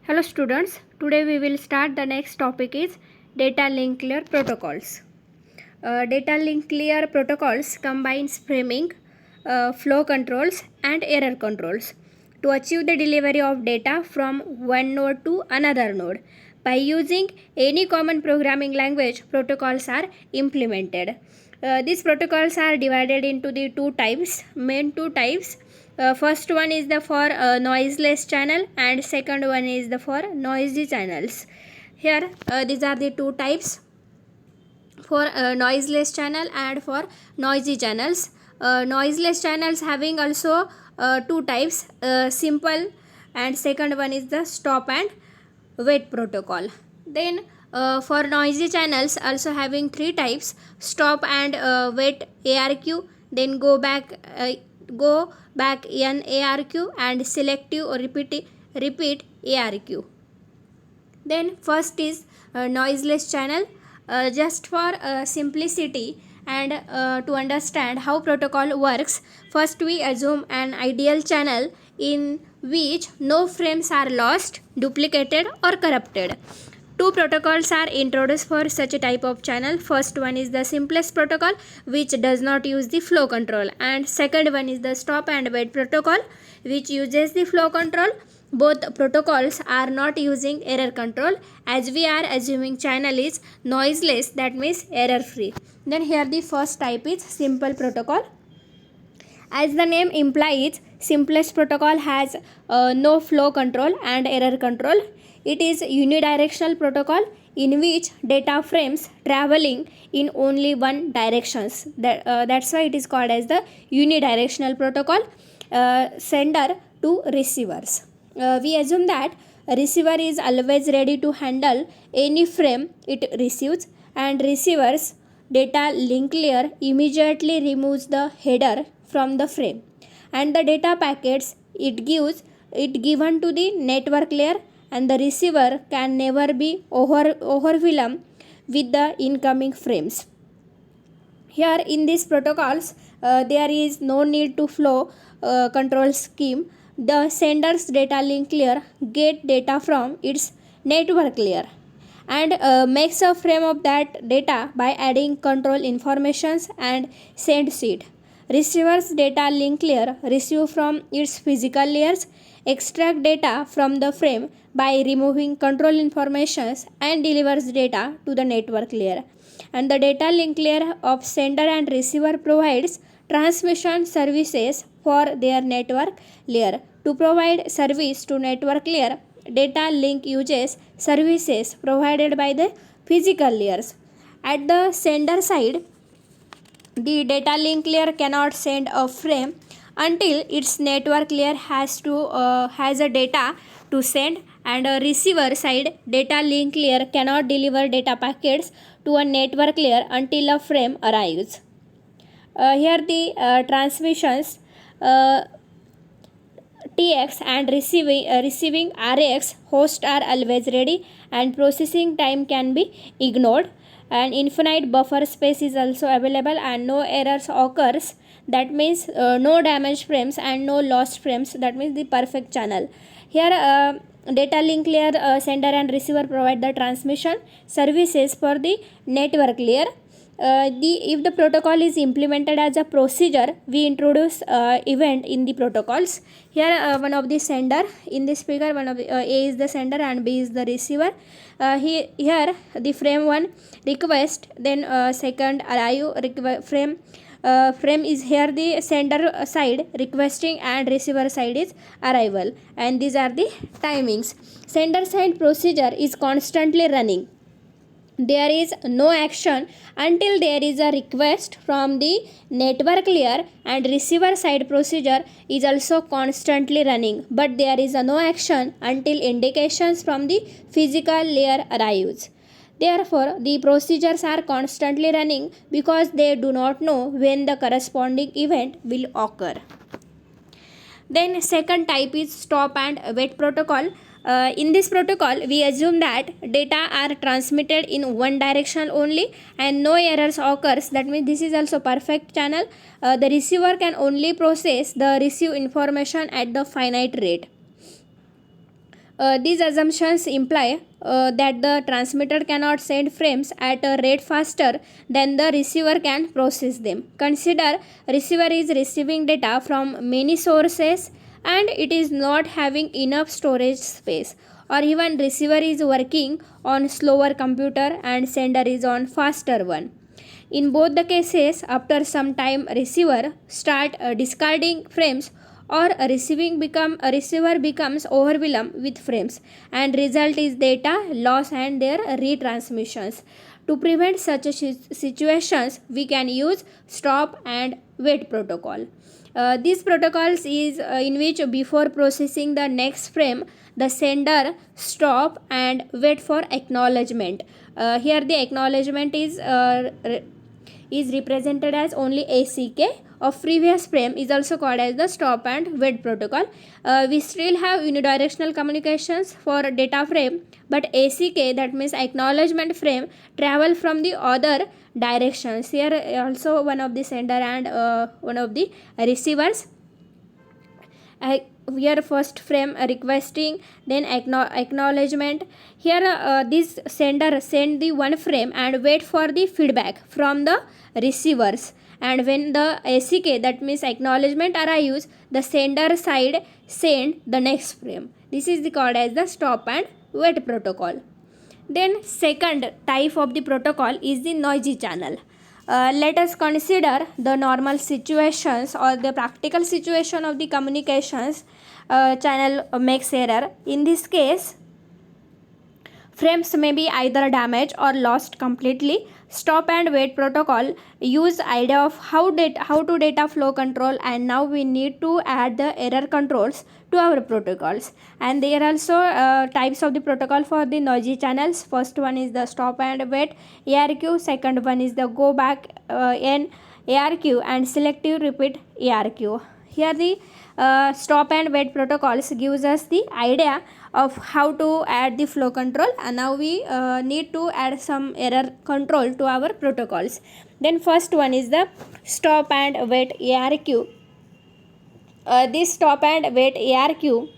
Hello students, today we will start the next topic is data link layer protocols. Data link layer protocols combines framing, flow controls and error controls to achieve the delivery of data from one node to another node. By using any common programming language, protocols are implemented. These protocols are divided into the main two types. First one is the for noiseless channel and second one is the for noisy channels. Here these are the two types for noiseless channel and for noisy channels. Noiseless channels having also two types, simple, and second one is the stop and wait protocol. Then for noisy channels also having three types, stop and wait ARQ, then go back N ARQ and selective or repeat ARQ. Then first is noiseless channel. Just for simplicity and to understand how protocol works, first we assume an ideal channel in which no frames are lost, duplicated or corrupted. Two protocols are introduced for such a type of channel. First one is the simplest protocol, which does not use the flow control, and second one is the stop and wait protocol, which uses the flow control. Both protocols are not using error control, as we are assuming channel is noiseless, that means error free. Then here the first type is simple protocol. As the name implies, simplest protocol has no flow control and error control. It is unidirectional protocol in which data frames traveling in only one directions. That's why it is called as the unidirectional protocol. Sender to receivers. We assume that a receiver is always ready to handle any frame it receives, and receiver's data link layer immediately removes the header from the frame, and the data packets it given to the network layer, and the receiver can never be overwhelmed with the incoming frames. Here in these protocols, there is no need to flow control scheme. The sender's data link layer get data from its network layer and makes a frame of that data by adding control informations and send seed. Receiver's data link layer receive from its physical layers, extract data from the frame by removing control informations and delivers data to the network layer. And the data link layer of sender and receiver provides transmission services for their network layer. To provide service to network layer, data link uses services provided by the physical layers. At the sender side, the data link layer cannot send a frame until its network layer has a data to send, and a receiver side data link layer cannot deliver data packets to a network layer until a frame arrives. Here the transmissions TX and receiving RX host are always ready, and processing time can be ignored, and infinite buffer space is also available, and no errors occurs, that means no damaged frames and no lost frames, that means the perfect channel. Here data link layer sender and receiver provide the transmission services for the network layer. If the protocol is implemented as a procedure, we introduce event in the protocols. Here one of the sender in this figure, one of the, A is the sender and B is the receiver. Here the frame 1 request, then second arrive frame is here the sender side requesting and receiver side is arrival, and these are the timings. Sender side procedure is constantly running. There is no action until there is a request from the network layer, and receiver side procedure is also constantly running, but there is no action until indications from the physical layer arrives. Therefore, the procedures are constantly running because they do not know when the corresponding event will occur. Then second type is stop and wait protocol. In this protocol, we assume that data are transmitted in one direction only and no errors occurs. That means this is also perfect channel. The receiver can only process the received information at the finite rate. These assumptions imply that the transmitter cannot send frames at a rate faster than the receiver can process them. Consider receiver is receiving data from many sources and it is not having enough storage space, or even receiver is working on slower computer and sender is on faster one. In both the cases, after some time receiver start discarding frames, or a receiver becomes overwhelmed with frames, and result is data loss and their retransmissions. To prevent such situations, we can use stop and wait protocol. These protocols is in which before processing the next frame, the sender stop and wait for acknowledgement. Here the acknowledgement is represented as only ACK of previous frame, is also called as the stop and wait protocol. We still have unidirectional communications for data frame, but ACK, that means acknowledgement frame, travel from the other directions. Here also one of the sender and one of the receivers. Here first frame requesting, then acknowledgement. Here this sender send the one frame and wait for the feedback from the receivers, and when the ACK, that means acknowledgement, arrives, the sender side send the next frame. This is called as the stop and wait protocol. Then second type of the protocol is the noisy channel. Let us consider the normal situations or the practical situation of the communications. Channel makes error. In this case, frames may be either damaged or lost completely. Stop and wait protocol use idea of how to data flow control, and now we need to add the error controls to our protocols. And there are also types of the protocol for the noisy channels. First one is the stop and wait ARQ, second one is the go back N ARQ, and selective repeat ARQ. Here the stop and wait protocols gives us the idea of how to add the flow control, and now we need to add some error control to our protocols. Then first one is the stop and wait ARQ. This stop and wait ARQ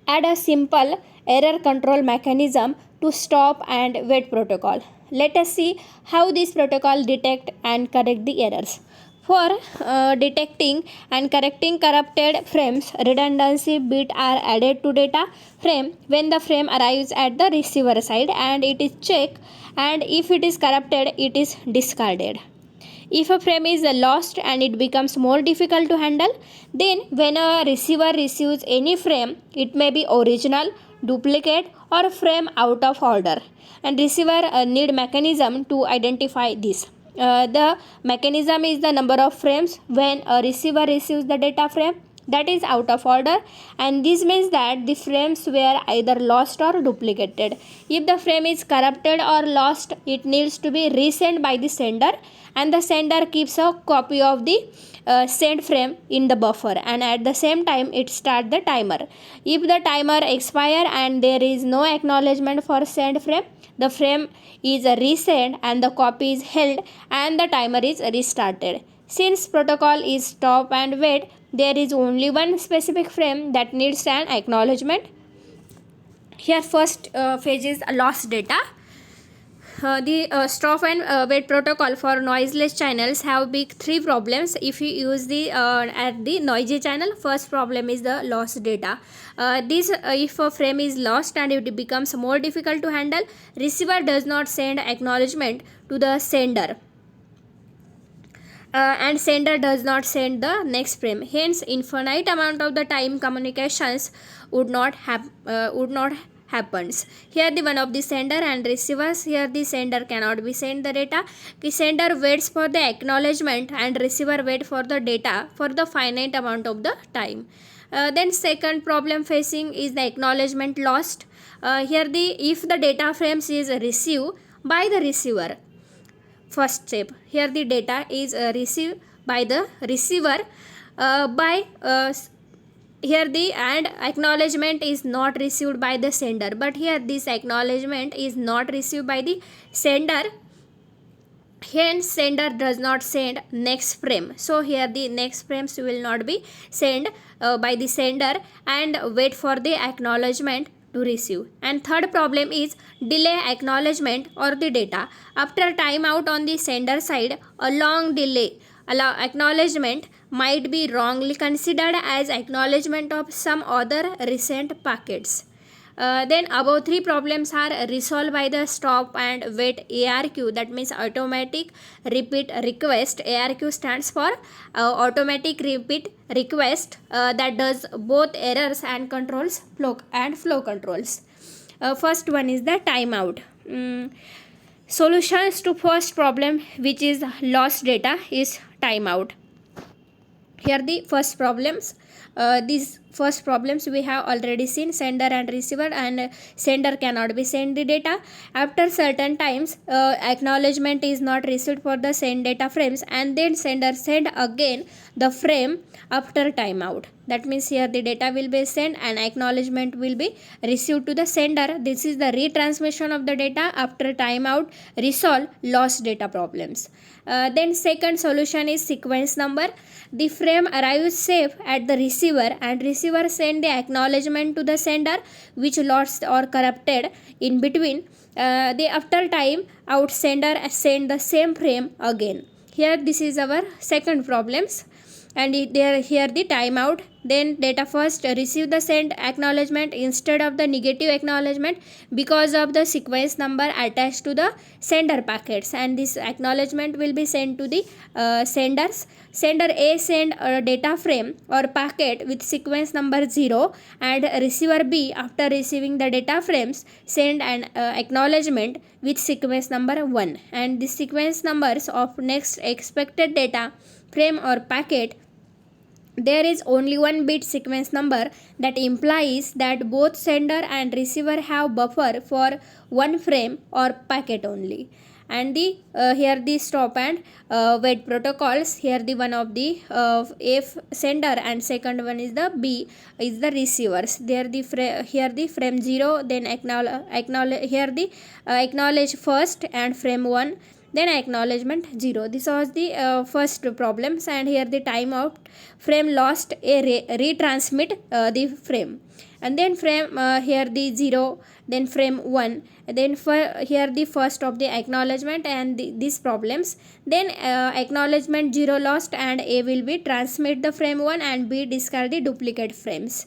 add a simple error control mechanism to stop and wait protocol. Let us see how this protocol detect and correct the errors. For detecting and correcting corrupted frames, redundancy bit are added to data frame when the frame arrives at the receiver side, and it is checked, and if it is corrupted, it is discarded. If a frame is lost and it becomes more difficult to handle, then when a receiver receives any frame, it may be original, duplicate, or frame out of order, and receiver need mechanism to identify this. The mechanism is the number of frames when a receiver receives the data frame that is out of order, and this means that the frames were either lost or duplicated. If the frame is corrupted or lost, it needs to be resent by the sender, and the sender keeps a copy of the sent frame in the buffer, and at the same time it starts the timer. If the timer expire and there is no acknowledgement for sent frame, the frame is resent and the copy is held and the timer is restarted. Since protocol is stop and wait, there is only one specific frame that needs an acknowledgement. Here first phase is lost data. The stop and wait protocol for noiseless channels have big three problems if you use the at the noisy channel. First problem is the lost data. If a frame is lost and it becomes more difficult to handle, receiver does not send acknowledgement to the sender, and sender does not send the next frame. Hence, infinite amount of the time communications would not happens. Here the one of the sender and receivers. Here the sender cannot be sent the data. The sender waits for the acknowledgement and receiver wait for the data for the finite amount of the time. Then second problem facing is the acknowledgement lost. Here if the data frames is received by the receiver. First step, here the data is received by the receiver here the and acknowledgement is not received by the sender, but here this acknowledgement is not received by the sender, hence sender does not send next frame. So here the next frames will not be sent by the sender, and wait for the acknowledgement to receive. And third problem is delay acknowledgement or the data. After timeout on the sender side, a long delay acknowledgement might be wrongly considered as acknowledgement of some other recent packets. Then above three problems are resolved by the stop and wait ARQ, that means automatic repeat request. ARQ stands for automatic repeat request, that does both errors and controls flow controls. First one is the timeout. Solutions to first problem, which is lost data, is timeout. Here the first problems. These first problems we have already seen: sender and receiver, and sender cannot be sent the data. After certain times, acknowledgement is not received for the send data frames, and then sender send again the frame after timeout. That means here the data will be sent and acknowledgement will be received to the sender. This is the retransmission of the data after timeout. Resolve lost data problems. Then second solution is sequence number. The frame arrives safe at the receiver, and receiver send the acknowledgement to the sender which lost or corrupted in between. The after time out sender send the same frame again. Here this is our second problems, and here the timeout. Then data first receive the send acknowledgement instead of the negative acknowledgement because of the sequence number attached to the sender packets, and this acknowledgement will be sent to the senders. Sender A send a data frame or packet with sequence number 0, and receiver B, after receiving the data frames, send an acknowledgement with sequence number 1, and the sequence numbers of next expected data frame or packet. There is only one bit sequence number, that implies that both sender and receiver have buffer for one frame or packet only. And the here the stop and wait protocols. Here the one of the F sender, and second one is the B is the receivers. There the here the frame 0, then acknowledge here the acknowledge first and frame 1, then acknowledgement 0. This was the first problems, and here the timeout frame lost a retransmit the frame, and then frame here the 0, then frame 1, then here the first of the acknowledgement and these problems. Then acknowledgement 0 lost, and A will be transmit the frame 1 and B discard the duplicate frames.